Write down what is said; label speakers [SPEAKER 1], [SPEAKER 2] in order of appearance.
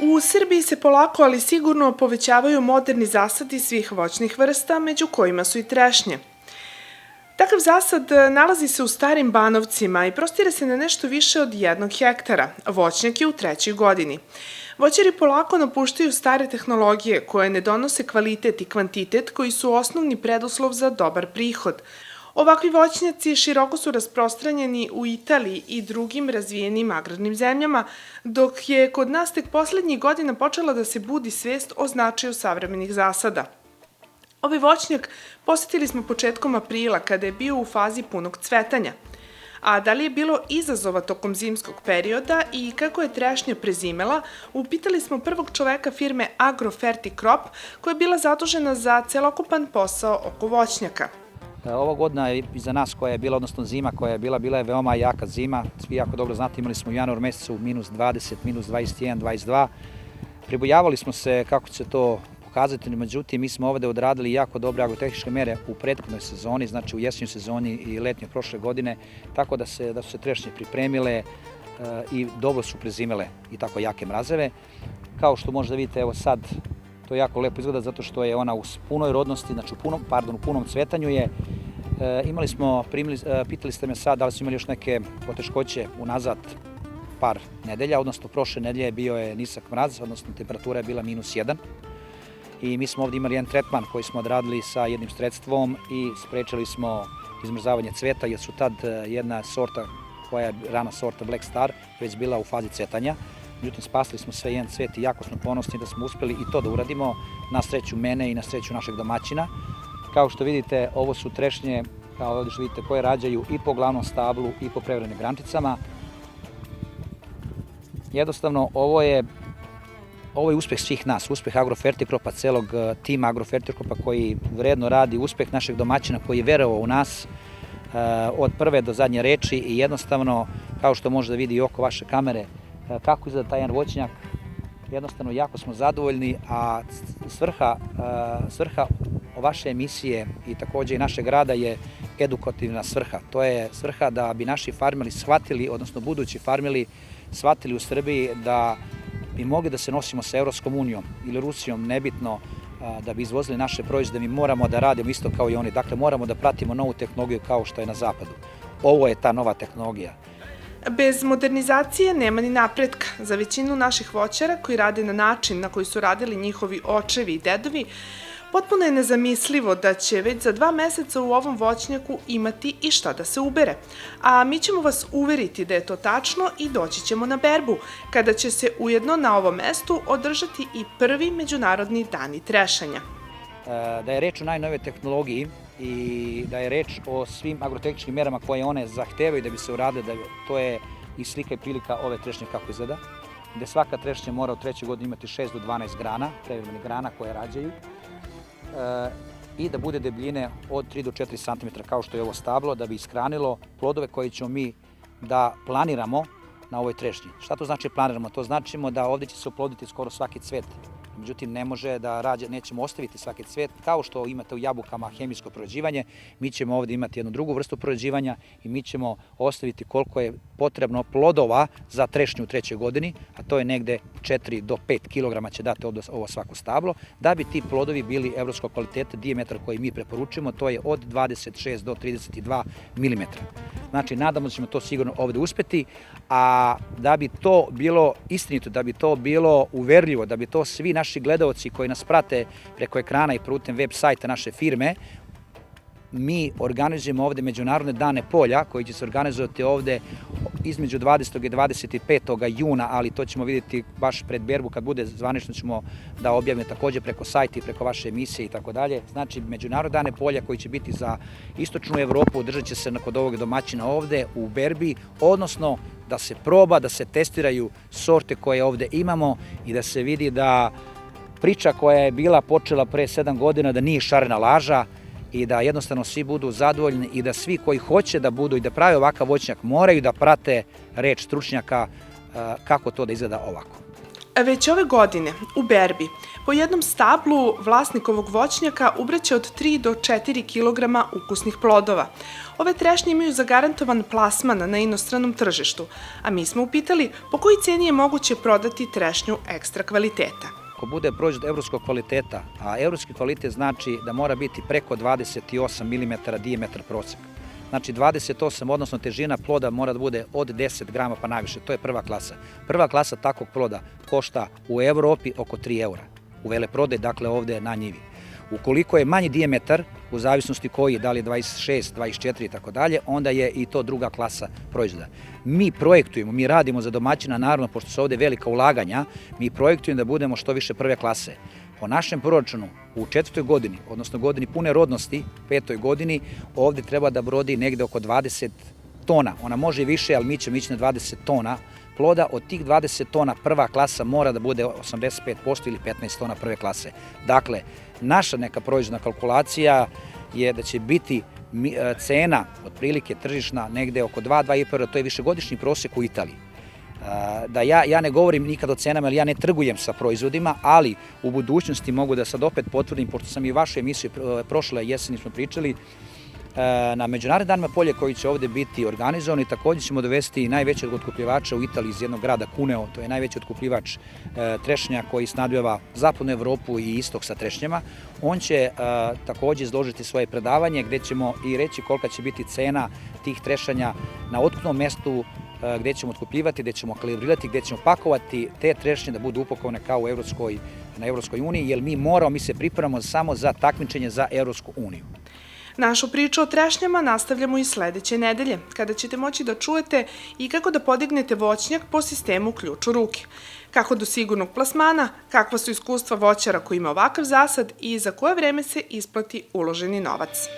[SPEAKER 1] U Srbiji se polako, ali sigurno povećavaju moderni zasadi svih voćnih vrsta, među kojima su i trešnje. Takav zasad nalazi se u Starim Banovcima i prostire se na nešto više od 1 hektara. Voćnjak je u 3. godini. Voćari polako napuštaju stare tehnologije koje ne donose kvalitet i kvantitet koji su osnovni preduslov za dobar prihod. Ovakvi voćnjaci široko su rasprostranjeni u Italiji i drugim razvijenim agrarnim zemljama, dok je kod nas tek poslednjih godina počela da se budi svest o značaju savremenih zasada. Ovaj voćnjak posetili smo početkom aprila kada je bio u fazi punog cvetanja. A da li je bilo izazova tokom zimskog perioda i kako je trešnja prezimela, upitali smo prvog čoveka firme Agrofertikrop koja je bila zadužena za celokupan posao oko voćnjaka.
[SPEAKER 2] Ova godina je iza nas koja je bila, odnosno zima koja je bila je veoma jaka zima. Svi jako dobro znate, imali smo u januaru mesecu minus 20, minus 21, 22. Pribojavali smo se kako će to pokazati, međutim mi smo ovde odradili jako dobre agrotehničke mere u prethodnoj sezoni, znači u jesenjoj sezoni i letnjoj prošle godine, tako da su se trešnje pripremile i dobro su prezimele i tako jake mrazeve. Kao što možete da vidite, evo sad, to jako lepo izgleda zato što je ona u punoj rodnosti, znači u punom cvetanju je. Pitali ste me sad da li smo imali još neke poteškoće unazad par nedelja, odnosno prošle nedelje bio je nisak mraz, odnosno temperatura je bila -1. I mi smo ovde imali jedan tretman koji smo odradili sa jednim sredstvom i sprečili smo izmrzavanje cveta, jer su tad jedna sorta koja je rana sorta Black Star već bila u fazi cvetanja. Međutim, spasili smo sve jedan cvet i jako smo ponosni da smo uspeli i to da uradimo, na sreću mene i na sreću našeg domaćina. Kao što vidite, ovo su trešnje, kao ovdje što vidite, koje rađaju i po glavnom stablu i po prevremenim grančicama. Jednostavno, ovo je uspeh svih nas, uspeh Agrofertikropa, celog tima Agrofertikropa koji vredno radi, uspeh našeg domaćina koji je verovao u nas od prve do zadnje reči i jednostavno, kao što može da vidi i oko vaše kamere, kako izgleda taj jedan voćnjak, jednostavno jako smo zadovoljni, a svrha vaše emisije i takođe i našeg rada je edukativna svrha. To je svrha da bi naši farmeri shvatili, odnosno budući farmeri shvatili u Srbiji da bi mogli da se nosimo sa Evropskom unijom ili Rusijom, nebitno, da bi izvozili naše proizvode, mi moramo da radimo isto kao i oni. Dakle, moramo da pratimo novu tehnologiju kao što je na zapadu. Ovo je ta nova tehnologija.
[SPEAKER 1] Bez modernizacije nema ni napretka. Za većinu naših voćara koji rade na način na koji su radili njihovi očevi i dedovi, potpuno je nezamislivo da će već za 2 meseca u ovom voćnjaku imati i šta da se ubere. A mi ćemo vas uveriti da je to tačno i doći ćemo na berbu, kada će se ujedno na ovom mestu održati i prvi međunarodni dani trešanja.
[SPEAKER 2] Da je reč o najnovijoj tehnologiji i da je reč o svim agrotehničkim merama koje one zahtevaju da bi se uradile, da to je i slika i prilika ove trešnje kako izgleda, gde svaka trešnja mora u 3. godini imati 6 do 12 grana, prevremenih grana koje rađaju, i da bude debljine od 3 do 4 cm kao što je ovo stablo, da bi ishranilo plodove koje ćemo mi da planiramo na ovoj trešnji. Šta to znači planiramo? To znači da ovde će se oploditi skoro svaki cvet. Međutim, ne može da nećemo ostaviti svaki cvet, kao što imate u jabukama hemijsko prorađivanje, mi ćemo ovde imati jednu drugu vrstu prorađivanja i mi ćemo ostaviti koliko je potrebno plodova za trešnju u 3. godini, a to je negde 4 do 5 kg će dati ovo svako stablo, da bi ti plodovi bili evropskog kvaliteta, dijametar koji mi preporučujemo, to je od 26 do 32 mm. Znači, nadamo se da ćemo to sigurno ovde uspeti, a da bi to bilo istinito, da bi to bilo uverljivo, da bi to svi naši gledaoci koji nas prate preko ekrana i putem web sajta naše firme, mi organizujemo ovde Međunarodne dane polja koji će se organizovati ovde između 20. i 25. juna, ali to ćemo vidjeti baš pred berbu kad bude zvanično, ćemo da objavimo takođe preko sajta i preko vaše emisije i tako dalje. Znači, Međunarodne dane polja koji će biti za istočnu Evropu održat će se kod ovog domaćina ovde u berbi, odnosno da se proba, da se testiraju sorte koje ovde imamo i da se vidi da priča koja je bila počela pre 7 godina da nije šarena laža i da jednostavno svi budu zadovoljni i da svi koji hoće da budu i da prave ovakav voćnjak moraju da prate reč stručnjaka kako to da izgleda ovako.
[SPEAKER 1] Već ove godine u berbi Po jednom stablu vlasnik ovog voćnjaka ubraće od 3 do 4 kg ukusnih plodova. Ove trešnje imaju zagarantovan plasman na inostranom tržištu, a mi smo upitali po koji cijeni je moguće prodati trešnju ekstra kvaliteta.
[SPEAKER 2] Ako bude proizvod evropskog kvaliteta, a evropski kvalitet znači da mora biti preko 28 mm dijametar prosek. Znači 28, odnosno težina ploda mora da bude od 10 grama pa najviše, to je prva klasa. Prva klasa takvog ploda košta u Evropi oko 3 eura. U veleprodaji, dakle ovde na njivi. Ukoliko je manji dijametar, u zavisnosti koji, da li je 26, 24 i tako dalje, onda je i to druga klasa proizvoda. Mi projektujemo, mi radimo za domaćina, naravno, pošto su ovde velika ulaganja, mi projektujemo da budemo što više prve klase. Po našem proračunu, u 4. godini, odnosno godini pune rodnosti, 5. godini, ovde treba da brodi negde oko 20 tona. Ona može i više, ali mi ćemo ići na 20 tona ploda. Od tih 20 tona prva klasa mora da bude 85% ili 15 tona prve klase. Dakle, naša neka proizvodna kalkulacija je da će biti cena, otprilike tržišna, negde oko 2-2,5 eura, to je višegodišnji prosek u Italiji. Da ja ne govorim nikad o cenama, jer ja ne trgujem sa proizvodima, ali u budućnosti mogu da sad opet potvrdim, pošto sam i vašu emisiju prošle jeseni smo pričali, na Međunarodnim danima polja koji će ovde biti organizovani, takođe ćemo dovesti najvećeg otkupljivača u Italiji iz jednog grada, Cuneo, to je najveći otkupljivač trešnja koji snabdeva zapadnu Evropu i istok sa trešnjama. On će takođe izložiti svoje predavanje gde ćemo i reći kolika će biti cena tih trešanja na otkupnom mestu, gde ćemo otkupljivati, gde ćemo kalibrirati, gde ćemo pakovati te trešnje da budu upakovane kao na Evropskoj uniji, jer mi se pripremamo samo za takmičenje za Evropsku uniju.
[SPEAKER 1] Našu priču o trešnjama nastavljamo i sledeće nedelje, kada ćete moći da čujete i kako da podignete voćnjak po sistemu ključ u ruke. Kako do sigurnog plasmana, kakva su iskustva voćara koji ima ovakav zasad i za koje vreme se isplati uloženi novac.